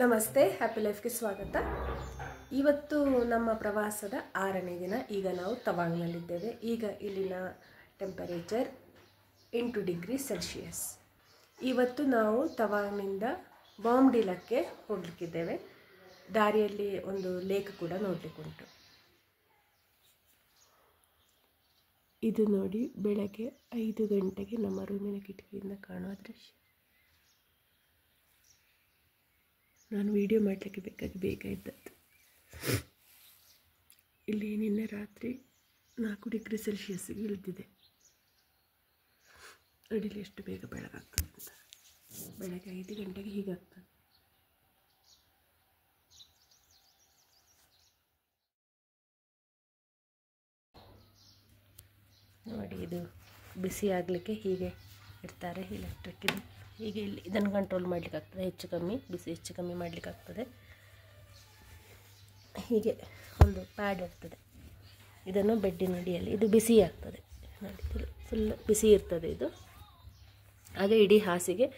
ನಮಸ್ತೆ, ಹ್ಯಾಪಿ ಲೈಫ್ಗೆ ಸ್ವಾಗತ. ಇವತ್ತು ನಮ್ಮ ಪ್ರವಾಸದ 6ನೇ ದಿನ. ಈಗ ನಾವು ತವಾಂಗ್ನಲ್ಲಿದ್ದೇವೆ. ಈಗ ಇಲ್ಲಿನ ಟೆಂಪರೇಚರ್ 8 ಡಿಗ್ರಿ ಸೆಲ್ಸಿಯಸ್. ಇವತ್ತು ನಾವು ತವಾಂಗ್ನಿಂದ ಬಾಂಬ್ಡಿಲಾಕ್ಕೆ ಹೋಗಲಿಕ್ಕಿದ್ದೇವೆ. ದಾರಿಯಲ್ಲಿ ಒಂದು ಲೇಕ್ ಕೂಡ ನೋಡಲಿಕ್ಕುಂಟು. ಇದು ನೋಡಿ, ಬೆಳಗ್ಗೆ 5 ಗಂಟೆಗೆ ನಮ್ಮ ರೂಮಿನ ಕಿಟಕಿಯಿಂದ ಕಾಣುವ ದೃಶ್ಯ. ನಾನು ವಿಡಿಯೋ ಮಾಡಲಿಕ್ಕೆ ಬೇಗ ಇದ್ದದ್ದು. ಇಲ್ಲಿ ನಿನ್ನೆ ರಾತ್ರಿ 4 ಡಿಗ್ರಿ ಸೆಲ್ಸಿಯಸ್ಗೆ ಇಳಿದಿದೆ. ಅಡಿಲಿ ಎಷ್ಟು ಬೇಗ ಬೆಳಗಾಗ್ತದೆ ಅಂತ. ಬೆಳಗ್ಗೆ 5 ಗಂಟೆಗೆ ಹೀಗಾಗ್ತದೆ. ನೋಡಿ, ಇದು ಬಿಸಿ ಆಗಲಿಕ್ಕೆ ಹೀಗೆ ಇಡ್ತಾರೆ ಎಲೆಕ್ಟ್ರಿಕ್. ಇದು ಹೀಗೆ ಇಲ್ಲಿ ಇದನ್ನು ಕಂಟ್ರೋಲ್ ಮಾಡಲಿಕ್ಕಾಗ್ತದೆ. ಹೆಚ್ಚು ಕಮ್ಮಿ ಬಿಸಿ ಹೆಚ್ಚು ಕಮ್ಮಿ ಮಾಡಲಿಕ್ಕಾಗ್ತದೆ. ಹೀಗೆ ಒಂದು ಪ್ಯಾಡ್ ಇರ್ತದೆ. ಇದನ್ನು ಬೆಡ್ಡಿನ ಅಡಿಯಲ್ಲಿ ಇದು ಬಿಸಿ ಆಗ್ತದೆ. ನೋಡಿ, ಫುಲ್ ಬಿಸಿ ಇರ್ತದೆ ಇದು. ಹಾಗೆ ಇಡೀ ಹಾಸಿಗೆ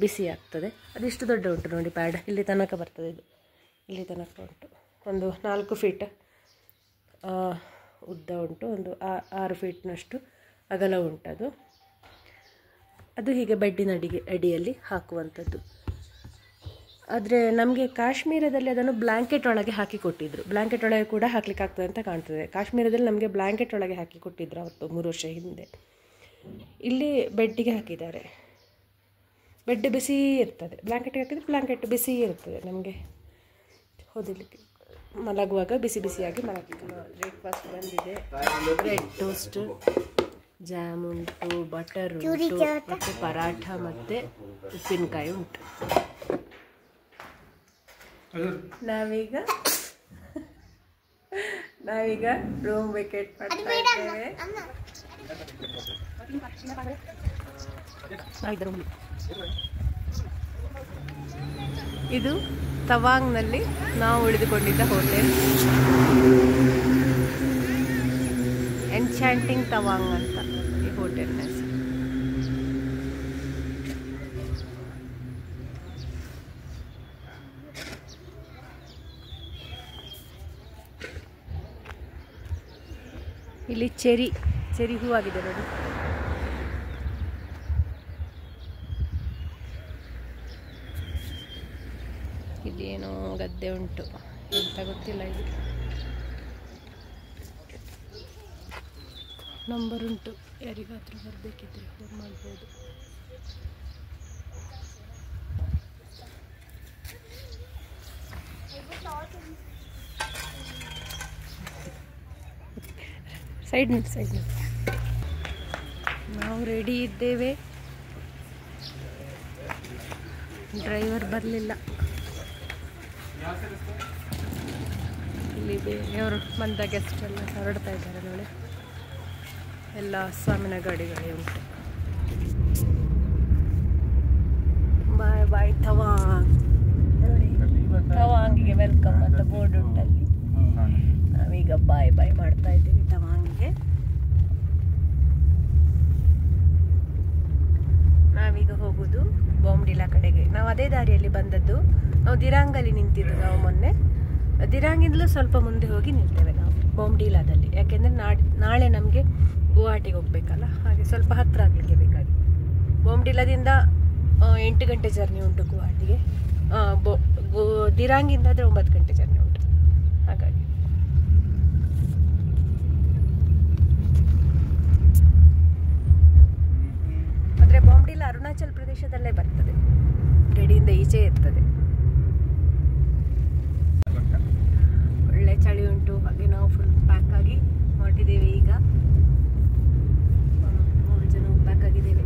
ಬಿಸಿ ಆಗ್ತದೆ. ಅದಿಷ್ಟು ದೊಡ್ಡ ಉಂಟು ನೋಡಿ ಪ್ಯಾಡ್. ಇಲ್ಲಿ ತನಕ ಬರ್ತದೆ. ಇದು ಇಲ್ಲಿ ತನಕ ಉಂಟು. ಒಂದು 4 ಫೀಟ್ ಉದ್ದ ಉಂಟು. ಒಂದು 6 ಫೀಟ್ನಷ್ಟು ಅಗಲ ಉಂಟದು. ಅದು ಹೀಗೆ ಬೆಡ್ಡಿನ ಅಡಿಯಲ್ಲಿ ಹಾಕುವಂಥದ್ದು. ಆದರೆ ನಮಗೆ ಕಾಶ್ಮೀರದಲ್ಲಿ ಅದನ್ನು ಬ್ಲ್ಯಾಂಕೆಟ್ ಒಳಗೆ ಹಾಕಿ ಕೊಟ್ಟಿದ್ದರು. ಬ್ಲ್ಯಾಂಕೆಟ್ ಒಳಗೆ ಕೂಡ ಹಾಕ್ಲಿಕ್ಕೆ ಆಗ್ತದೆ ಅಂತ ಕಾಣ್ತದೆ. ಕಾಶ್ಮೀರದಲ್ಲಿ ನಮಗೆ ಬ್ಲ್ಯಾಂಕೆಟ್ ಒಳಗೆ ಹಾಕಿ ಕೊಟ್ಟಿದ್ದರು ಅವತ್ತು 3 ವರ್ಷ ಹಿಂದೆ. ಇಲ್ಲಿ ಬೆಡ್ಡಿಗೆ ಹಾಕಿದ್ದಾರೆ. ಬೆಡ್ ಬಿಸಿ ಇರ್ತದೆ. ಬ್ಲ್ಯಾಂಕೆಟ್ಗೆ ಹಾಕಿದರೆ ಬ್ಲ್ಯಾಂಕೆಟ್ ಬಿಸಿ ಇರ್ತದೆ. ನಮಗೆ ಓದಲಿಕ್ಕೆ ಮಲಗುವಾಗ ಬಿಸಿ ಬಿಸಿಯಾಗಿ ಮಲಗಲಿಕ್ಕೆ. ಬ್ರೇಕ್ಫಾಸ್ಟ್ ಬಂದಿದೆ. ಬ್ರೆಡ್ ಟೋಸ್ಟ್, ಜಾಮ್ ಉಂಟು, ಬಟರ್ ಉಂಟು, ಮತ್ತು ಪರಾಠ ಮತ್ತು ಉಪ್ಪಿನಕಾಯಿ ಉಂಟು. ನಾವೀಗ ರೂಮ್ ವೇಕೇಟ್ ಮಾಡ್ತಾ ಇದ್ದೇವೆ. ಇದು ತವಾಂಗ್ನಲ್ಲಿ ನಾವು ಉಳಿದುಕೊಂಡಿದ್ದ ಹೋಟೆಲ್. ಎನ್ಚಾಂಟಿಂಗ್ ತವಾಂಗ್ ಅಂತ ಈ ಹೋಟೆಲ್ ಹೆಸರು. ಇಲ್ಲಿ ಚೆರಿ ಹೂವಾಗಿದೆ ನೋಡಿ. ಇದೇನೋ ಗದ್ದೆ ಉಂಟು, ಎಂತ ಗೊತ್ತಿಲ್ಲ. ಇದು ನಂಬರ್ ಉಂಟು, ಯಾರಿಗಾದ್ರೂ ಬರಬೇಕಿದ್ರೆ ಫೋನ್ ಮಾಡ್ಬೋದು. ಸೈಡ್ ನಾವು ರೆಡಿ ಇದ್ದೇವೆ. ಡ್ರೈವರ್ ಬರಲಿಲ್ಲ. ಇಲ್ಲಿ ಬೇರೆಯವರು ಬಂದ ಗೆಸ್ಟ್ ಎಲ್ಲ ಹೊರಡ್ತಾ ಇದ್ದಾರೆ ನೋಡಿ. ಎಲ್ಲ ಸ್ವಾಮಿನ ಗಾಡಿಗಳೇ ಉಂಟು. ಬಾಯ್ ಬಾಯ್ ತವಾಂಗ್. ತವಾಂಗಿಗೆ ವೆಲ್ಕಮ್ ಅಂತ ಬೋರ್ಡ್ ಉಂಟಲ್ಲಿ. ನಾವೀಗ ಬಾಯ್ ಬಾಯ್ ಮಾಡ್ತಾ ಇದ್ದೀವಿ ತವಾಂಗಿಗೆ. ನಾವೀಗ ಹೋಗುದು ಬಾಂಬ್ಡಿಲಾ ಕಡೆಗೆ. ನಾವು ಅದೇ ದಾರಿಯಲ್ಲಿ ಬಂದದ್ದು. ನಾವು ದಿರಾಂಗಲ್ಲಿ ನಿಂತಿದ್ದು. ನಾವು ಮೊನ್ನೆ ದಿರಾಂಗಿಂದಲೂ ಸ್ವಲ್ಪ ಮುಂದೆ ಹೋಗಿ ನಿಲ್ತೇವೆ ನಾವು ಬಾಂಬ್ಡಿಲಾದಲ್ಲಿ. ಯಾಕೆಂದರೆ ನಾಳೆ ನಮಗೆ ಗುವಾಹಟಿಗೆ ಹೋಗ್ಬೇಕಲ್ಲ, ಹಾಗೆ ಸ್ವಲ್ಪ ಹತ್ತಿರ ಆಗಲಿಕ್ಕೆ ಬೇಕಾಗಿ. ಬಾಂಬ್ಡಿಲಾದಿಂದ 8 ಗಂಟೆ ಜರ್ನಿ ಉಂಟು ಗುವಾಹಟಿಗೆ. ದಿರಾಂಗಿಂದ ಆದರೆ 9 ಗಂಟೆ ಜರ್ನಿ ಉಂಟು. ಹಾಗಾಗಿ ಆದರೆ ಬಾಂಬ್ಡಿಲಾ ಅರುಣಾಚಲ್ ಪ್ರದೇಶದಲ್ಲೇ ಬರ್ತದೆ. ಗಡಿಯಿಂದ ಈಚೆ ಇರ್ತದೆ. ಒಳ್ಳೆ ಚಳಿ ಉಂಟು. ಹಾಗೆ ನಾವು ಫುಲ್ ಪ್ಯಾಕ್ ಆಗಿ ಹೊರಟಿದ್ದೇವೆ. ಈಗ 3 ಜನ ಪ್ಯಾಕ್ ಆಗಿದ್ದೇವೆ.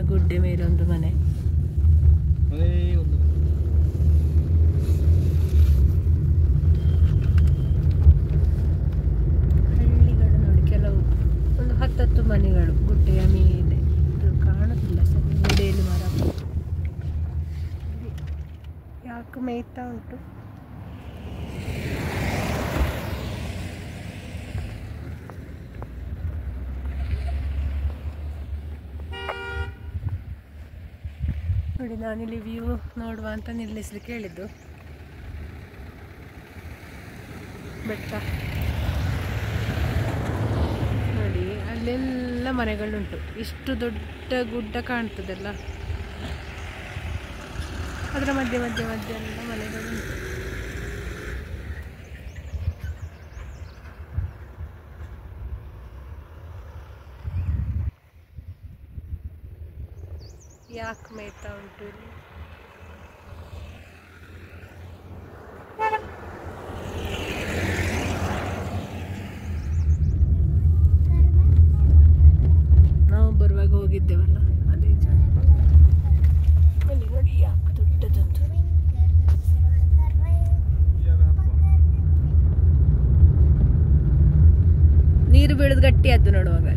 ಗುಡ್ಡೆ ಮೇಲೆ ಒಂದು ಮನೆ. ಯಾಕೆ ಮೇಯ್ತಾ ಉಂಟು. ನೋಡಿ, ನಾನಿಲ್ಲಿ ವ್ಯೂ ನೋಡುವ ಅಂತ ನಿಲ್ಲಿಸ್ಲಿಕ್ಕೆ ಹೇಳಿದ್ದು. ಬೆಟ್ಟ ನೋಡಿ, ಅಲ್ಲೆಲ್ಲ ಮನೆಗಳುಂಟು. ಇಷ್ಟು ದೊಡ್ಡ ಗುಡ್ಡ ಕಾಣ್ತದಲ್ಲ, ಅದರ ಮಧ್ಯೆ ಮಧ್ಯೆ ಮಧ್ಯೆ ಎಲ್ಲ ಮನೆಗಳುಂಟು. ಯಾಕೆ ಮೇಯ್ತಾ ಉಂಟು ಇಲ್ಲಿ? ನಾವು ಬರುವಾಗ ಹೋಗಿದ್ದೇವಲ್ಲ ಅದೇ ಜಾಗ. ಅಲ್ಲಿ ನೋಡಿ ಯಾಕೆ ದೊಡ್ಡದಂತ. ನೀರು ಬೀಳೋದು ಗಟ್ಟಿ ಆದ್ದು ನೋಡುವಾಗ.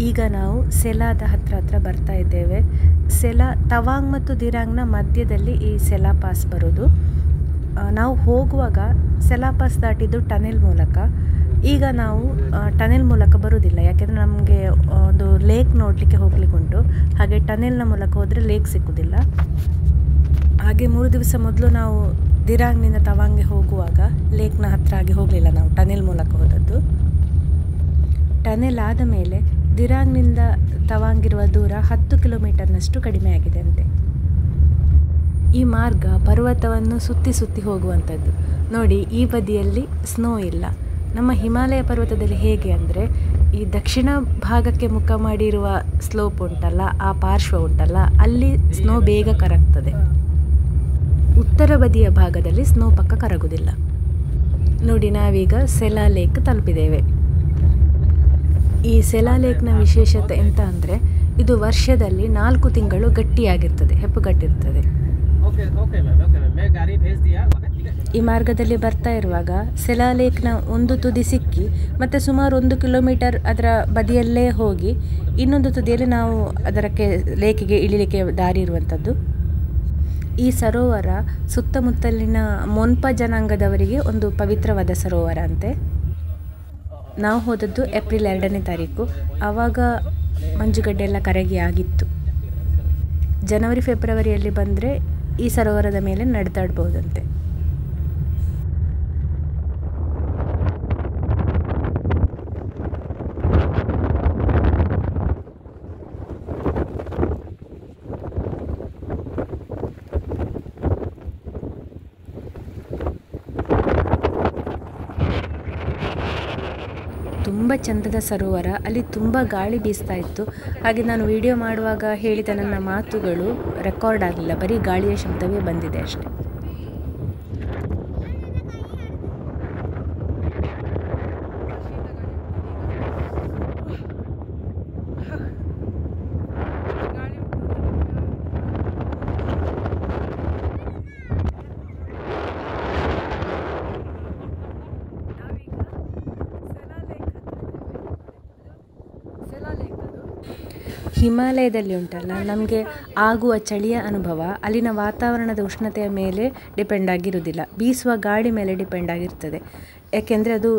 ಈಗ ನಾವು ಸೆಲಾದ ಹತ್ರ ಬರ್ತಾ ಇದ್ದೇವೆ. ಸೆಲಾ, ತವಾಂಗ್ ಮತ್ತು ದಿರಾಂಗ್ನ ಮಧ್ಯದಲ್ಲಿ ಈ ಸೆಲಾ ಪಾಸ್ ಬರೋದು. ನಾವು ಹೋಗುವಾಗ ಸೆಲಾ ಪಾಸ್ ದಾಟಿದ್ದು ಟನೆಲ್ ಮೂಲಕ. ಈಗ ನಾವು ಟನೆಲ್ ಮೂಲಕ ಬರೋದಿಲ್ಲ, ಯಾಕೆಂದರೆ ನಮಗೆ ಒಂದು ಲೇಕ್ ನೋಡಲಿಕ್ಕೆ ಹೋಗ್ಲಿಕ್ಕೆ ಉಂಟು. ಹಾಗೆ ಟನೆಲ್ನ ಮೂಲಕ ಹೋದರೆ ಲೇಕ್ ಸಿಕ್ಕುವುದಿಲ್ಲ. ಹಾಗೆ 3 ದಿವಸ ಮೊದಲು ನಾವು ದಿರಾಂಗ್ನಿಂದ ತವಾಂಗ್ಗೆ ಹೋಗುವಾಗ ಲೇಕ್ನ ಹತ್ರ ಆಗಿ ಹೋಗಲಿಲ್ಲ, ನಾವು ಟನೆಲ್ ಮೂಲಕ ಹೋದದ್ದು. ಟನೆಲ್ ಆದ ಮೇಲೆ ದಿರಾಂಗ್ನಿಂದ ತವಾಂಗಿರುವ ದೂರ 10 ಕಿಲೋಮೀಟರ್ನಷ್ಟು ಕಡಿಮೆ ಆಗಿದೆ ಅಂತೆ. ಈ ಮಾರ್ಗ ಪರ್ವತವನ್ನು ಸುತ್ತಿ ಸುತ್ತಿ ಹೋಗುವಂಥದ್ದು. ನೋಡಿ, ಈ ಬದಿಯಲ್ಲಿ ಸ್ನೋ ಇಲ್ಲ. ನಮ್ಮ ಹಿಮಾಲಯ ಪರ್ವತದಲ್ಲಿ ಹೇಗೆ ಅಂದರೆ, ಈ ದಕ್ಷಿಣ ಭಾಗಕ್ಕೆ ಮುಖ ಮಾಡಿರುವ ಸ್ಲೋಪ್ ಉಂಟಲ್ಲ, ಆ ಪಾರ್ಶ್ವ ಉಂಟಲ್ಲ, ಅಲ್ಲಿ ಸ್ನೋ ಬೇಗ ಕರಗ್ತದೆ. ಉತ್ತರ ಬದಿಯ ಭಾಗದಲ್ಲಿ ಸ್ನೋ ಪಕ್ಕ ಕರಗುವುದಿಲ್ಲ. ನೋಡಿ, ನಾವೀಗ ಸೆಲಾ ಲೇಕ್ ತಲುಪಿದ್ದೇವೆ. ಈ ಸೆಲಾ ಲೇಕ್ನ ವಿಶೇಷತೆ ಎಂತ ಅಂದರೆ, ಇದು ವರ್ಷದಲ್ಲಿ 4 ತಿಂಗಳು ಗಟ್ಟಿಯಾಗಿರ್ತದೆ, ಹೆಪ್ಪುಗಟ್ಟಿರ್ತದೆ. ಈ ಮಾರ್ಗದಲ್ಲಿ ಬರ್ತಾ ಇರುವಾಗ ಸೆಲಾ ಲೇಕ್ನ ಒಂದು ತುದಿ ಸಿಕ್ಕಿ ಮತ್ತೆ ಸುಮಾರು 1 ಕಿಲೋಮೀಟರ್ ಅದರ ಬದಿಯಲ್ಲೇ ಹೋಗಿ ಇನ್ನೊಂದು ತುದಿಯಲ್ಲಿ ನಾವು ಅದಕ್ಕೆ ಲೇಕಿಗೆ ಇಳಿಲಿಕ್ಕೆ ದಾರಿ ಇರುವಂಥದ್ದು. ಈ ಸರೋವರ ಸುತ್ತಮುತ್ತಲಿನ ಮೊನ್ಪಾ ಜನಾಂಗದವರಿಗೆ ಒಂದು ಪವಿತ್ರವಾದ ಸರೋವರ ಅಂತೆ. ನಾವು ಹೋದದ್ದು ಏಪ್ರಿಲ್ 2ನೇ ತಾರೀಕು. ಆವಾಗ ಮಂಜುಗಡ್ಡೆ ಎಲ್ಲ ಕರಗಿ ಆಗಿತ್ತು. ಜನವರಿ ಫೆಬ್ರವರಿಯಲ್ಲಿ ಬಂದರೆ ಈ ಸರೋವರದ ಮೇಲೆ ನಡೆದಾಡ್ಬೋದಂತೆ. ತುಂಬ ಚಂದದ ಸರೋವರ, ಅಲ್ಲಿ ತುಂಬ ಗಾಳಿ ಬೀಸ್ತಾ ಇತ್ತು. ಹಾಗೆ ನಾನು ವಿಡಿಯೋ ಮಾಡುವಾಗ ಹೇಳಿದ ನನ್ನ ಮಾತುಗಳು ರೆಕಾರ್ಡ್ ಆಗಲಿಲ್ಲ, ಬರೀ ಗಾಳಿಯ ಶಬ್ದವೇ ಬಂದಿದೆ ಅಷ್ಟೆ. ಹಿಮಾಲಯದಲ್ಲಿ ಉಂಟಲ್ಲ, ನಮಗೆ ಆಗುವ ಚಳಿಯ ಅನುಭವ ಅಲ್ಲಿನ ವಾತಾವರಣದ ಉಷ್ಣತೆಯ ಮೇಲೆ ಡಿಪೆಂಡ್ ಆಗಿರುವುದಿಲ್ಲ, ಬೀಸುವ ಗಾಳಿ ಮೇಲೆ ಡಿಪೆಂಡ್ ಆಗಿರ್ತದೆ. ಯಾಕೆಂದರೆ ಅದು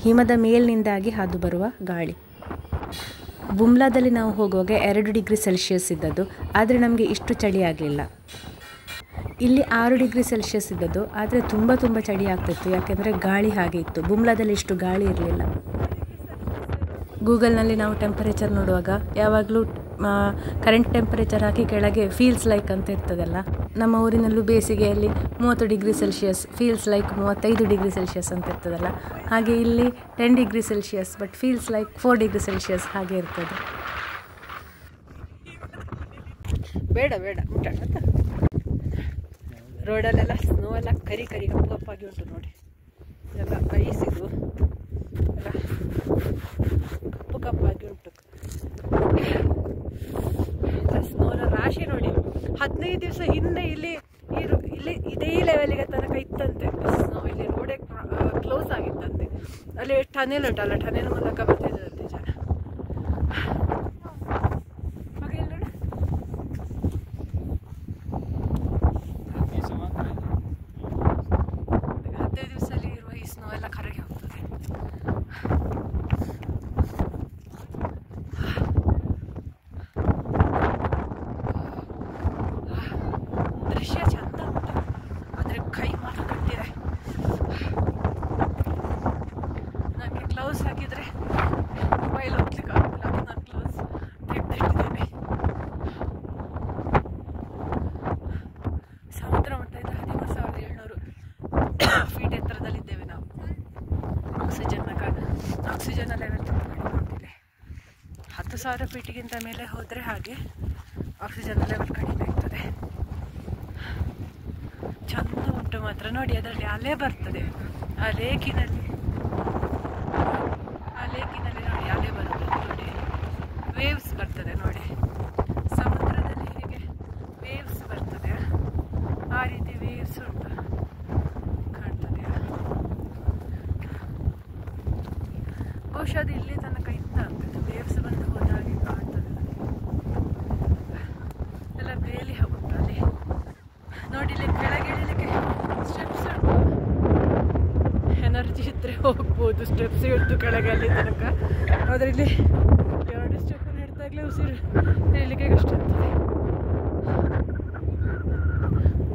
ಹಿಮದ ಮೇಲಿನಿಂದಾಗಿ ಹಾದು ಬರುವ ಗಾಳಿ. ಬುಮ್ಲಾದಲ್ಲಿ ನಾವು ಹೋಗುವಾಗ 2 ಡಿಗ್ರಿ ಸೆಲ್ಸಿಯಸ್ ಇದ್ದದ್ದು, ಆದರೆ ನಮಗೆ ಇಷ್ಟು ಚಳಿ ಆಗಲಿಲ್ಲ. ಇಲ್ಲಿ 6 ಡಿಗ್ರಿ ಸೆಲ್ಸಿಯಸ್ ಇದ್ದದ್ದು, ಆದರೆ ತುಂಬ ಚಳಿ ಆಗ್ತಿತ್ತು, ಯಾಕೆಂದರೆ ಗಾಳಿ ಹಾಗೆ ಇತ್ತು. ಬುಮ್ಲಾದಲ್ಲಿ ಇಷ್ಟು ಗಾಳಿ ಇರಲಿಲ್ಲ. ಗೂಗಲ್ನಲ್ಲಿ ನಾವು ಟೆಂಪರೇಚರ್ ನೋಡುವಾಗ ಯಾವಾಗಲೂ ಕರೆಂಟ್ ಟೆಂಪರೇಚರ್ ಹಾಕಿ ಕೆಳಗೆ ಫೀಲ್ಸ್ ಲೈಕ್ ಅಂತ ಇರ್ತದಲ್ಲ, ನಮ್ಮ ಊರಿನಲ್ಲೂ ಬೇಸಿಗೆಯಲ್ಲಿ 30 degree Celsius feels like 35 degree Celsius ಅಂತ ಇರ್ತದಲ್ಲ, ಹಾಗೆ ಇಲ್ಲಿ 10 degree Celsius but feels like 4 degree Celsius ಹಾಗೆ ಇರ್ತದೆ. ಬೇಡ ಬೇಡ ಉಂಟ ರೋಡಲ್ಲೆಲ್ಲ ಸ್ನೋ ಎಲ್ಲ ಕರಿ ಕರಿ ಕಪ್ಪಾಗಿ ಉಂಟು ನೋಡಿ, ಎಲ್ಲ ಐಸ್ ಇದು ಎಲ್ಲ ಕಪ್ಪು ಕಪ್ಪಾಗಿ ಉಂಟು. ಸ್ನೋನ ರಾಶಿ ನೋಡಿ, 15 ದಿವಸ ಹಿಂದೆ ಇಲ್ಲಿ ಇದೇ ಲೆವೆಲ್ಗೆ ತನಕ ಇತ್ತಂತೆ ಸ್ನೋ. ಇಲ್ಲಿ ರೋಡೇ ಕ್ಲೋಸ್ ಆಗಿತ್ತಂತೆ, ಅಲ್ಲಿ ಟನೆಲ್ ಉಂಟಲ್ಲ, ಟನೆಲ್ ಮೂಲಕ ಬರ್ತಿದ್ದಂತೆ ಜನ. ಹಾಗೆ ನೋಡಿ 15 ದಿವಸದಲ್ಲಿ ಇರುವ ಈ ಸ್ನೋ ಎಲ್ಲ ಕರಗಿ ಹೋಗ್ತದೆ. ದೃಶ್ಯ ಚಂದ ಉಂಟು, ಆದರೆ ಕೈ ಮಾತ್ರ ಕಟ್ಟಿದೆ. ನನಗೆ ಗ್ಲೌಸ್ ಹಾಕಿದರೆ ಮೊಬೈಲ್ ಹೋಗ್ಲಿಕ್ಕೆ ಆಗುತ್ತಿಲ್ಲ, ಅದು ನಾನು ಗ್ಲೌಸ್ ತೆಗೆದಿಟ್ಟಿದ್ದೇನೆ. ಸಮುದ್ರ ಮಟ್ಟ ಇದೆ 13,700 ಫೀಟ್ ಎತ್ತರದಲ್ಲಿದ್ದೇವೆ ನಾವು. ಆಕ್ಸಿಜನ್ ಲೆವೆಲ್ ತುಂಬ ಕಡಿಮೆ ಉಂಟಿದೆ. 10,000 ಫೀಟಿಗಿಂತ ಮೇಲೆ ಹೋದರೆ ಹಾಗೆ ಆಕ್ಸಿಜನ್ ಲೆವೆಲ್ ಕಡಿಮೆ ಆಗ್ತದೆ. ಚಂದ ಉಂಟು ಮಾತ್ರ ನೋಡಿ, ಅದರಲ್ಲಿ ಅಲೆ ಬರ್ತದೆ, ಆ ಲೇಕಿನಲ್ಲಿ ನೋಡಿ ಅಲೆ ಬರ್ತದೆ ನೋಡಿ, ವೇವ್ಸ್ ಬರ್ತದೆ ನೋಡಿ. ಸಮುದ್ರದಲ್ಲಿ ಹೇಗೆ ವೇವ್ಸ್ ಬರ್ತದೆ ಆ ರೀತಿ ವೇವ್ಸ್ ಉಂಟು, ಕಾಣ್ತದೆ. ಬಹುಶಃ ಅದು ಇಲ್ಲಿ ತನಕ ಇತ್ತ ಅಂತ ವೇವ್ಸ್ ಬಂದು ಹೋದಾಗೆ ಕಾಣ್ತದೆ. ಎಲ್ಲ ಬೇಲಿ ಉಂಟು ಅಲ್ಲಿ ನೋಡಿ. ಇಲ್ಲಿ ಕೆಳಗೆ ಇಳಿಲಿಕ್ಕೆ ಸ್ಟೆಪ್ಸ್ ಉಂಟು, ಎನರ್ಜಿ ಇದ್ರೆ ಹೋಗ್ಬೋದು. ಸ್ಟೆಪ್ಸ್ ಉಂಟು ಕೆಳಗೆ ಅಲ್ಲಿ ತನಕ, ಆದರೆ ಇಲ್ಲಿ 2 ಸ್ಟೆಪ್ ಹಿಡಿದಾಗಲೇ ಉಸಿರು ಇಳಿಲಿಕ್ಕೆ ಕಷ್ಟ ಆಗ್ತದೆ.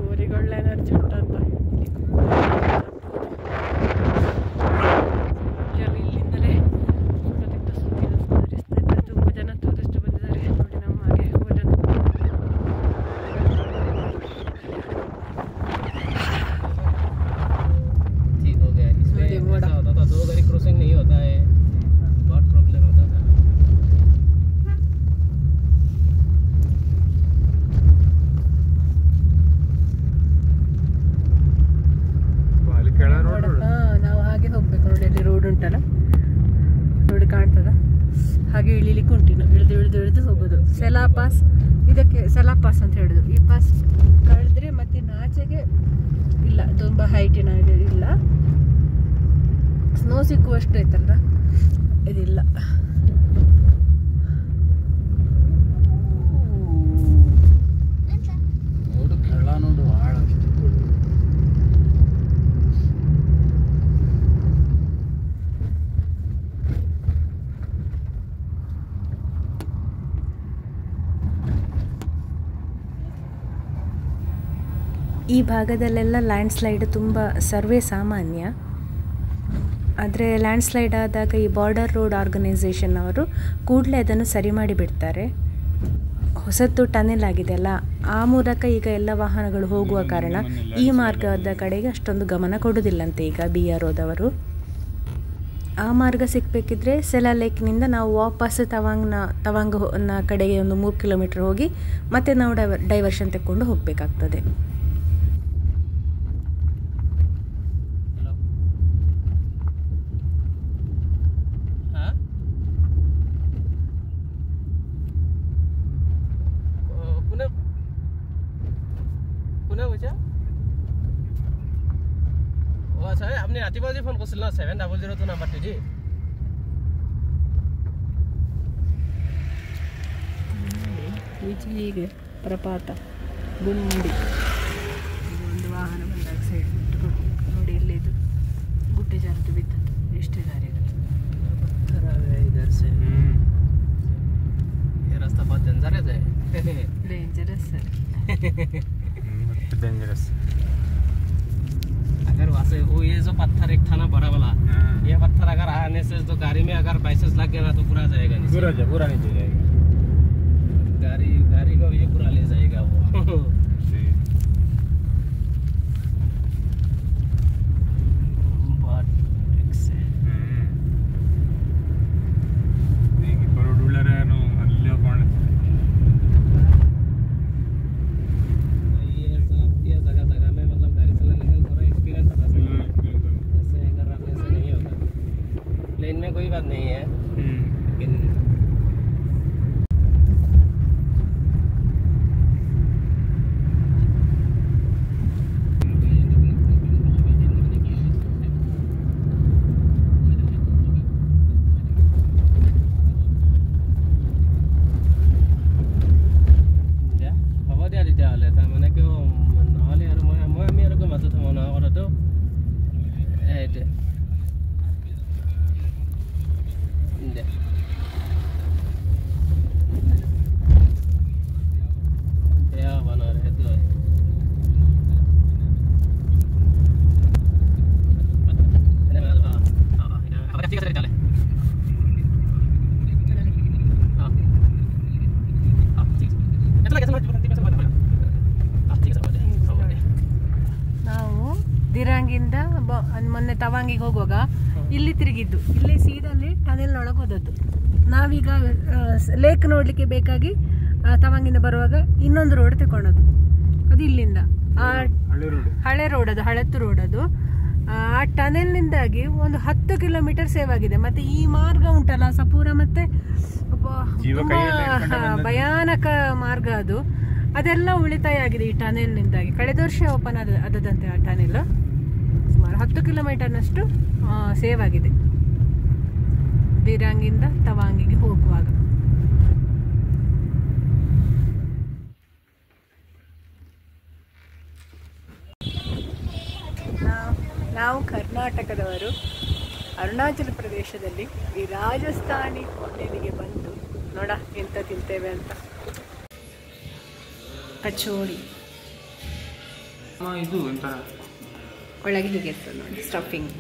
ಊರಿಗೆ ಒಳ್ಳೆ ಎನರ್ಜಿ ಉಂಟಂತ ಇಲ್ಲಿಂದಲೇ ತುಂಬ ಜನ ಟೂರಿಸ್ಟ್ ಬಂದಿದ್ದಾರೆ ನೋಡಿ. ನಮ್ಮ ಹಾಗೆ ನಾವು ಹಾಗೆ ಹೋಗ್ಬೇಕು ನೋಡಿ. ಅಲ್ಲಿ ರೋಡ್ ಉಂಟಲ್ಲ, ರೋಡ್ ಕಾಣ್ತದ, ಹಾಗೆ ಇಳಿಲಿಕ್ಕೆ ಉಂಟು. ಇಳಿದು ಹೋಗೋದು ಸೆಲಾ ಪಾಸ್. ಇದಕ್ಕೆ ಸೆಲಾ ಪಾಸ್ ಅಂತ ಹೇಳುದು. ಈ ಪಾಸ್ ಕಳೆದ್ರೆ ಮತ್ತೆ ಆಚೆಗೆ ಇಲ್ಲ, ತುಂಬ ಹೈಟಿನ ಇಲ್ಲ, ಸ್ನೋ ಸಿಕ್ಕುವಷ್ಟು ಐತಲ್ಲ ಇದಿಲ್ಲ. ಈ ಭಾಗದಲ್ಲೆಲ್ಲ ಲ್ಯಾಂಡ್ ಸ್ಲೈಡ್ ತುಂಬ ಸರ್ವೇ ಸಾಮಾನ್ಯ. ಆದರೆ ಲ್ಯಾಂಡ್ ಸ್ಲೈಡ್ ಆದಾಗ ಈ ಬಾರ್ಡರ್ ರೋಡ್ ಆರ್ಗನೈಸೇಷನ್ ಅವರು ಕೂಡಲೇ ಅದನ್ನು ಸರಿ ಮಾಡಿಬಿಡ್ತಾರೆ. ಹೊಸತು ಟನೆಲ್ ಆಗಿದೆ ಅಲ್ಲ, ಆ ಮೂಲಕ ಈಗ ಎಲ್ಲ ವಾಹನಗಳು ಹೋಗುವ ಕಾರಣ ಈ ಮಾರ್ಗದ ಕಡೆಗೆ ಅಷ್ಟೊಂದು ಗಮನ ಕೊಡೋದಿಲ್ಲಂತೆ ಈಗ BROದವರು. ಆ ಮಾರ್ಗ ಸಿಕ್ಕಬೇಕಿದ್ರೆ ಸೆಲಾ ಲೇಕ್ನಿಂದ ನಾವು ವಾಪಸ್ ತವಾಂಗ್ನ ಕಡೆಗೆ ಒಂದು 3 ಕಿಲೋಮೀಟರ್ ಹೋಗಿ ಮತ್ತೆ ನಾವು ಡೈವರ್ಷನ್ ತೆಕ್ಕೊಂಡು ಹೋಗಬೇಕಾಗ್ತದೆ. আপনি ৰাতিপুৱা যে ফোন কৰিছিল না 700 নাম্বাৰটো দি ಹೀಗೆ ಪ್ರಪಾತ ಗುಂಡಿ ಒಂದು ವಾಹನ ಬಂದಾಗ ಸೈಡ್ ಬಿಟ್ಟು ನೋಡಿ. ಎಲ್ಲಿದು ಗುಡ್ಡೆ ಜಾರದು ಬಿದ್ದದ್ದು ಎಷ್ಟು ದಾರಿ इधर से ये रास्ता बहुत डेंजरस है. डेंजरस है, डेंजरस. अगर वहाँ से वो ये जो पत्थर एक था ना बड़ा वाला, ये पत्थर अगर आने से तो गाड़ी में अगर बाइसेंस लग गया ना तो पूरा जाएगा, पूरा नीचे जाएगा. गाड़ी को ये पूरा ले जाएगा वो. कोई बात नहीं है लेकिन ದಿರಾಂಗಿಂದ ಮೊನ್ನೆ ತವಾಂಗಿಗೆ ಹೋಗುವಾಗ ಇಲ್ಲಿ ತಿರುಗಿದ್ದು, ಇಲ್ಲಿ ಸೀದಲ್ಲಿ ಟನೆಲ್ನೊಳಗೆ ಹೋದದ್ದು. ನಾವೀಗ ಲೇಕ್ ನೋಡ್ಲಿಕ್ಕೆ ಬೇಕಾಗಿ ತವಾಂಗಿಂದ ಬರುವಾಗ ಇನ್ನೊಂದು ರೋಡ್ ತಗೊಂಡದ್ದು, ಅದು ಇಲ್ಲಿಂದ ಹಳೆ ರೋಡ್, ಅದು ಹಳೆತ್ತು ರೋಡ್. ಅದು ಆ ಟನೆಲ್ನಿಂದಾಗಿ ಒಂದು 10 ಕಿಲೋಮೀಟರ್ ಸೇವ್ ಆಗಿದೆ. ಮತ್ತೆ ಈ ಮಾರ್ಗ ಉಂಟಲ್ಲ ಸಪೂರ, ಮತ್ತೆ ಭಯಾನಕ ಮಾರ್ಗ ಅದು, ಅದೆಲ್ಲ ಉಳಿತಾಯ ಆಗಿದೆ ಈ ಟನೆಲ್ನಿಂದಾಗಿ. ಕಳೆದ ವರ್ಷ ಓಪನ್ ಆದದಂತೆ ಆ ಟನೆಲ್. ಸುಮಾರು 10 ಕಿಲೋಮೀಟರ್ನಷ್ಟು ಸೇವ್ ಆಗಿದೆ ದಿರಾಂಗಿಂದ ತವಾಂಗಿಗೆ ಹೋಗುವಾಗ. ನಾವು ಕರ್ನಾಟಕದವರು ಅರುಣಾಚಲ ಪ್ರದೇಶದಲ್ಲಿ ಈ ರಾಜಸ್ಥಾನಿ ಹೋಟೆಲಿಗೆ ಬಂದು ನೋಡ ಎಂತ ತಿಂತೇವೆ ಅಂತ. ಕಚೋಡಿ ಇದು ಒಂಥರ ಒಳಗೆ ಹೀಗೆ ಇರ್ತದೆ ನೋಡಿ, ಸ್ಟಫಿಂಗ್.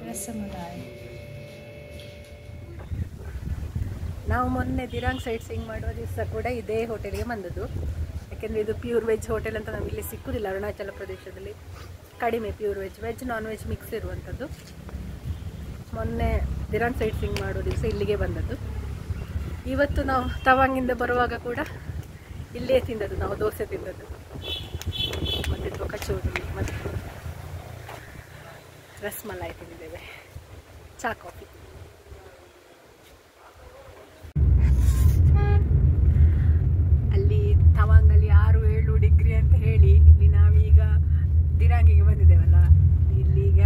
ರಸಮಲಾಯಿ. ನಾವು ಮೊನ್ನೆ ದಿರಾಂಗ್ ಸೈಟ್ ಸೀಯಿಂಗ್ ಮಾಡುವ ದಿವಸ ಕೂಡ ಇದೇ ಹೋಟೆಲ್ಗೆ ಬಂದದ್ದು. ಯಾಕೆಂದರೆ ಇದು ಪ್ಯೂರ್ ವೆಜ್ ಹೋಟೆಲ್ ಅಂತ ನಮಗೆ ಇಲ್ಲಿ ಸಿಕ್ಕುದಿಲ್ಲ ಅರುಣಾಚಲ ಪ್ರದೇಶದಲ್ಲಿ. ಕಡಿಮೆ pure veg, veg non veg mix ಇರುವಂಥದ್ದು. ಮೊನ್ನೆ ದಿರಾಂಗ್ ಸೈಟ್ ಸೀಯಿಂಗ್ ಮಾಡೋ ದಿವಸ ಇಲ್ಲಿಗೆ ಬಂದದ್ದು. ಇವತ್ತು ನಾವು ತವಾಂಗಿಂದ ಬರುವಾಗ ಕೂಡ ಇಲ್ಲೇ ತಿಂದದ್ದು, ನಾವು ದೋಸೆ ತಿಂದದ್ದು, ಮತ್ತು ಕಚೋಡಿ ಮತ್ತು ರಸಮಲಾಯಿ ತಿಂದಿದ್ದೇವೆ, ಚಾ ಕಾಫಿ. ಅಲ್ಲಿ ತವಾಂಗಲ್ಲಿ 6-7 ಡಿಗ್ರಿ ಅಂತ ಹೇಳಿ ಇಲ್ಲಿ ನಾವೀಗ ದಿರಾಂಗಿಗೆ ಬಂದಿದ್ದೇವಲ್ಲ, ಇಲ್ಲೀಗ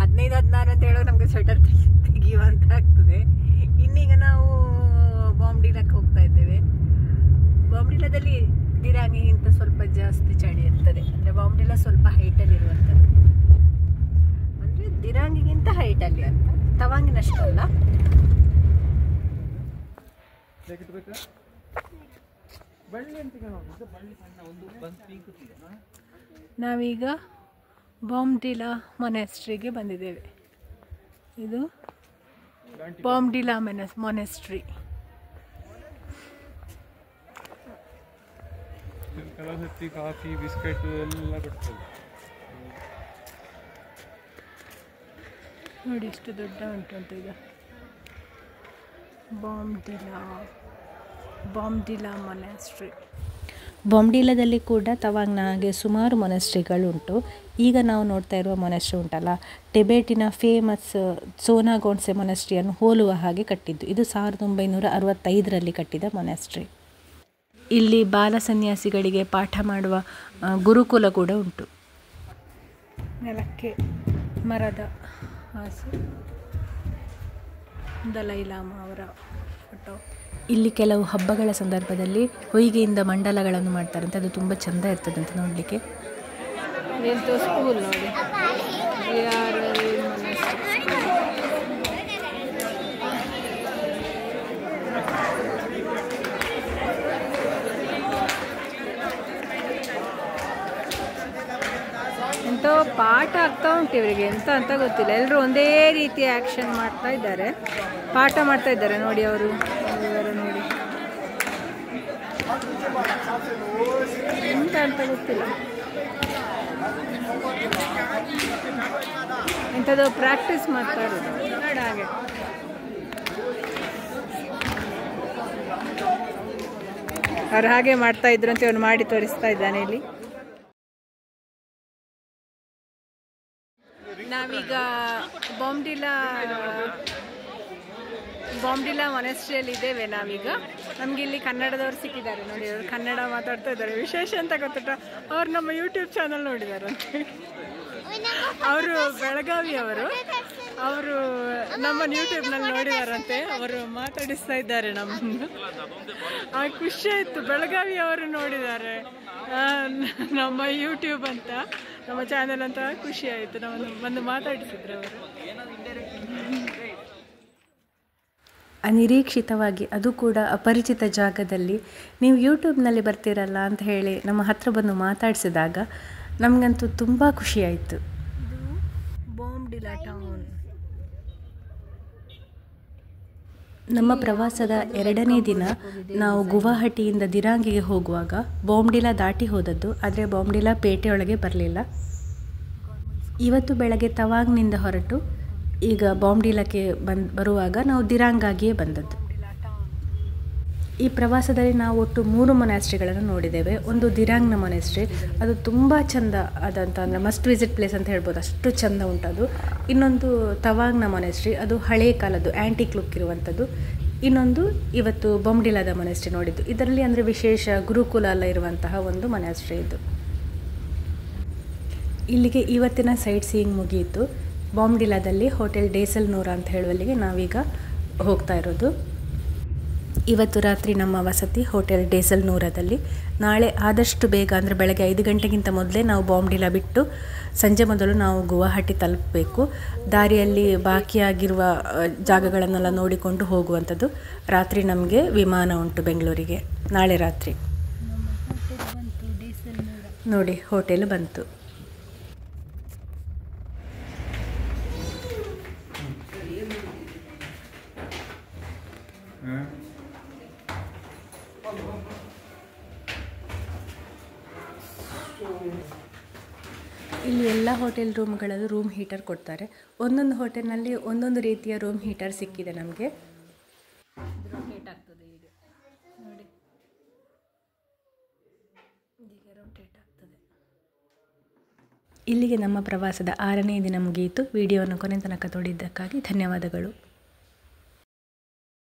15-16 ಅಂತ ಹೇಳೋ ನಮಗೆ ಸ್ವೆಟರ್ ತೆಗಿಯುವಂತ ಆಗ್ತದೆ. ಇನ್ನೀಗ ನಾವು ಬಾಮ್ಡಿಲಾಕ್ಕೆ ಹೋಗ್ತಾ ಇದ್ದೇವೆ. ಬಾಮ್ಡಿಲಾದಲ್ಲಿ ದಿರಾಂಗಿಗಿಂತ ಸ್ವಲ್ಪ ಜಾಸ್ತಿ ಚಳಿ ಇರ್ತದೆ. ಅಂದರೆ ಬಾಮ್ಡಿಲಾ ಸ್ವಲ್ಪ ಹೈಟಲ್ಲಿ ಇರುವಂಥದ್ದು, ಅಂದರೆ ದಿರಾಂಗಿಗಿಂತ ಹೈಟಲ್ಲಿ ಅಂತ, ತವಾಂಗಿನಷ್ಟಲ್ಲ. ನಾವೀಗ ಬಾಮ್ಡಿಲಾ ಮೊನೆಸ್ಟ್ರಿಗೆ ಬಂದಿದ್ದೇವೆ. ಇದು ಬಾಮ್ಡಿಲಾ ಮೊನೆಸ್ಟ್ರಿ. ಕಾಫಿ ಬಿಸ್ಕೆಟ್ ಎಲ್ಲ ಕೊಡ್ತದೆ ನೋಡಿ, ಎಷ್ಟು ದೊಡ್ಡ ಉಂಟು ಅಂತ. ಈಗ ಬಾಮ್ಡಿಲಾ ಮೊನೆಸ್ಟ್ರಿ. ಬಾಮ್ಡಿಲಾದಲ್ಲಿ ಕೂಡ ತವಾಂಗ್ನ ಹಾಗೆ ಸುಮಾರು ಮೊನೆಸ್ಟ್ರಿಗಳು ಉಂಟು. ಈಗ ನಾವು ನೋಡ್ತಾ ಇರುವ ಮೊನೆಸ್ಟ್ರಿ ಉಂಟಲ್ಲ, ಟಿಬೆಟಿನ ಫೇಮಸ್ ಸೋನಾಗೋಂಡ್ಸೆ ಮೊನೆಸ್ಟ್ರಿಯನ್ನು ಹೋಲುವ ಹಾಗೆ ಕಟ್ಟಿದ್ದು. ಇದು 1965ರಲ್ಲಿ ಕಟ್ಟಿದ ಮೊನೆಸ್ಟ್ರಿ. ಇಲ್ಲಿ ಬಾಲ ಸನ್ಯಾಸಿಗಳಿಗೆ ಪಾಠ ಮಾಡುವ ಗುರುಕುಲ ಕೂಡ ಉಂಟು. ನೆಲಕ್ಕೆ ಮರದ ಹಾಸು, ದಲೈ ಲಾಮಾ ಅವರ ಫೋಟೋ. ಇಲ್ಲಿ ಕೆಲವು ಹಬ್ಬಗಳ ಸಂದರ್ಭದಲ್ಲಿ ಹೊಯ್ಗೆಯಿಂದ ಮಂಡಲಗಳನ್ನು ಮಾಡ್ತಾರಂತೆ, ಅದು ತುಂಬ ಚೆಂದ ಇರ್ತದೆ ಅಂತ ನೋಡಲಿಕ್ಕೆ. ಸ್ಕೂಲ್ ನೋಡಿ, ಎಂತ ಪಾಠ ಆಗ್ತಾ ಉಂಟು ಇವರಿಗೆ, ಎಂತ ಅಂತ ಗೊತ್ತಿಲ್ಲ. ಎಲ್ಲರೂ ಒಂದೇ ರೀತಿಯ ಆ್ಯಕ್ಷನ್ ಮಾಡ್ತಾ ಇದ್ದಾರೆ, ಪಾಠ ಮಾಡ್ತಾ ಇದ್ದಾರೆ ನೋಡಿ. ಅವರು ನೋಡಿ ಎಂತ ಅಂತ ಗೊತ್ತಿಲ್ಲ, ಎಂಥದ್ದು ಪ್ರಾಕ್ಟೀಸ್ ಮಾಡ್ತಾ ಇರೋದು ಹಾಗೆ. ಅವ್ರು ಹಾಗೆ ಮಾಡ್ತಾ ಇದ್ರು ಅಂತ ಇವನು ಮಾಡಿ ತೋರಿಸ್ತಾ ಇದ್ದಾನೆ ಇಲ್ಲಿ. ನಾವೀಗ ಬಾಂಬ್ಡಿಲಾ ಮೊನೆಸ್ಟ್ರಿಯಲ್ಲಿ ಇದ್ದೇವೆ ನಾವೀಗ. ನಮ್ಗೆ ಇಲ್ಲಿ ಕನ್ನಡದವ್ರು ಸಿಕ್ಕಿದ್ದಾರೆ ನೋಡಿ, ಅವರು ಕನ್ನಡ ಮಾತಾಡ್ತಾ ಇದ್ದಾರೆ. ವಿಶೇಷ ಅಂತ ಗೊತ್ತುಂಟ, ಅವ್ರು ನಮ್ಮ ಯೂಟ್ಯೂಬ್ ಚಾನಲ್ ನೋಡಿದಾರಂತೆ. ಅವರು ಬೆಳಗಾವಿಯವರು, ಅವರು ನಮ್ಮ ಯೂಟ್ಯೂಬ್ನಲ್ಲಿ ನೋಡಿದಾರಂತೆ. ಅವರು ಮಾತಾಡಿಸ್ತಾ ಇದ್ದಾರೆ ನಮ್ಮನ್ನು. ಖುಷಿ ಆಯಿತು, ಬೆಳಗಾವಿಯವರು ನೋಡಿದ್ದಾರೆ ನಮ್ಮ ಯೂಟ್ಯೂಬ್ ಅಂತ, ನಮ್ಮ ಚಾನೆಲ್ ಅಂತ. ಖುಷಿ ಆಯಿತು, ನಮ್ಮನ್ನು ಬಂದು ಮಾತಾಡಿಸಿದ್ರು ಅವರು. ಅನಿರೀಕ್ಷಿತವಾಗಿ, ಅದು ಕೂಡ ಅಪರಿಚಿತ ಜಾಗದಲ್ಲಿ ನೀವು ಯೂಟ್ಯೂಬ್ನಲ್ಲಿ ಬರ್ತೀರಲ್ಲ ಅಂತ ಹೇಳಿ ನಮ್ಮ ಹತ್ರ ಬಂದು ಮಾತಾಡಿಸಿದಾಗ ನಮಗಂತೂ ತುಂಬ ಖುಷಿಯಾಯಿತು. ಬಾಂಬ್ಡಿಲಾ ಟೌನ್. ನಮ್ಮ ಪ್ರವಾಸದ 2ನೇ ದಿನ ನಾವು ಗುವಾಹಟಿಯಿಂದ ದಿರಾಂಗಿಗೆ ಹೋಗುವಾಗ ಬಾಂಬ್ಡಿಲಾ ದಾಟಿ ಹೋದದ್ದು, ಆದರೆ ಬಾಂಬ್ಡಿಲಾ ಪೇಟೆಯೊಳಗೆ ಬರಲಿಲ್ಲ. ಇವತ್ತು ಬೆಳಗ್ಗೆ ತವಾಂಗ್ನಿಂದ ಹೊರಟು ಈಗ ಬಾಂಬ್ಡಿಲಾಕ್ಕೆ ಬರುವಾಗ ನಾವು ದಿರಾಂಗಾಗಿಯೇ ಬಂದದ್ದು. ಈ ಪ್ರವಾಸದಲ್ಲಿ ನಾವು ಒಟ್ಟು 3 ಮೊನಾಸ್ಟ್ರಿಗಳನ್ನು ನೋಡಿದ್ದೇವೆ. ಒಂದು ದಿರಾಂಗ್ನ ಮೊನಾಸ್ಟ್ರಿ, ಅದು ತುಂಬ ಚೆಂದ ಆದಂಥ, ಅಂದರೆ ಮಸ್ಟ್ ವಿಸಿಟ್ ಪ್ಲೇಸ್ ಅಂತ ಹೇಳ್ಬೋದು, ಅಷ್ಟು ಚೆಂದ ಉಂಟದು. ಇನ್ನೊಂದು ತವಾಂಗ್ನ ಮೊನಾಸ್ಟ್ರಿ, ಅದು ಹಳೆಯ ಕಾಲದ್ದು ಆ್ಯಂಟಿಕ್ ಲುಕ್ ಇರುವಂಥದ್ದು. ಇನ್ನೊಂದು ಇವತ್ತು ಬಾಂಬ್ಡಿಲಾದ ಮೊನಾಸ್ಟ್ರಿ ನೋಡಿದ್ದು. ಇದರಲ್ಲಿ ಅಂದರೆ ವಿಶೇಷ ಗುರುಕುಲ ಎಲ್ಲ ಇರುವಂತಹ ಒಂದು ಮೊನಾಸ್ಟ್ರಿ ಇದು. ಇಲ್ಲಿಗೆ ಇವತ್ತಿನ ಸೈಟ್ ಸೀಯಿಂಗ್ ಮುಗಿಯಿತು. ಬಾಂಬ್ಡಿಲಾದಲ್ಲಿ ಹೋಟೆಲ್ ಡೇಸಲ್ ನೂರ ಅಂತ ಹೇಳುವಲ್ಲಿಗೆ ನಾವೀಗ ಹೋಗ್ತಾ ಇರೋದು. ಇವತ್ತು ರಾತ್ರಿ ನಮ್ಮ ವಸತಿ ಹೋಟೆಲ್ ಡೇಸಲ್ ನೂರದಲ್ಲಿ. ನಾಳೆ ಆದಷ್ಟು ಬೇಗ, ಅಂದರೆ ಬೆಳಗ್ಗೆ 5 ಗಂಟೆಗಿಂತ ಮೊದಲೇ ನಾವು ಬಾಂಬ್ಡಿಲಾ ಬಿಟ್ಟು ಸಂಜೆ ಮೊದಲು ನಾವು ಗುವಾಹಟಿ ತಲುಪಬೇಕು. ದಾರಿಯಲ್ಲಿ ಬಾಕಿಯಾಗಿರುವ ಜಾಗಗಳನ್ನೆಲ್ಲ ನೋಡಿಕೊಂಡು ಹೋಗುವಂಥದ್ದು. ರಾತ್ರಿ ನಮಗೆ ವಿಮಾನ ಉಂಟು ಬೆಂಗಳೂರಿಗೆ, ನಾಳೆ ರಾತ್ರಿ. ನೋಡಿ, ಹೋಟೆಲ್ ಬಂತು. ಇಲ್ಲಿ ಎಲ್ಲ ಹೋಟೆಲ್ ರೂಮ್ಗಳಲ್ಲೂ ರೂಮ್ ಹೀಟರ್ ಕೊಡ್ತಾರೆ. ಒಂದೊಂದು ಹೋಟೆಲ್ನಲ್ಲಿ ಒಂದೊಂದು ರೀತಿಯ ರೂಮ್ ಹೀಟರ್ ಸಿಕ್ಕಿದೆ ನಮಗೆ. ರೊಟೇಟ್ ಆಗ್ತದೆ ಈಗ ನೋಡಿ, ಈಗ ರೊಟೇಟ್ ಆಗ್ತದೆ. ಇಲ್ಲಿಗೆ ನಮ್ಮ ಪ್ರವಾಸದ 6ನೇ ದಿನ ಮುಗಿಯಿತು. ವಿಡಿಯೋವನ್ನು ಕೊನೆ ತನಕ ನೋಡಿದ್ದಕ್ಕಾಗಿ ಧನ್ಯವಾದಗಳು.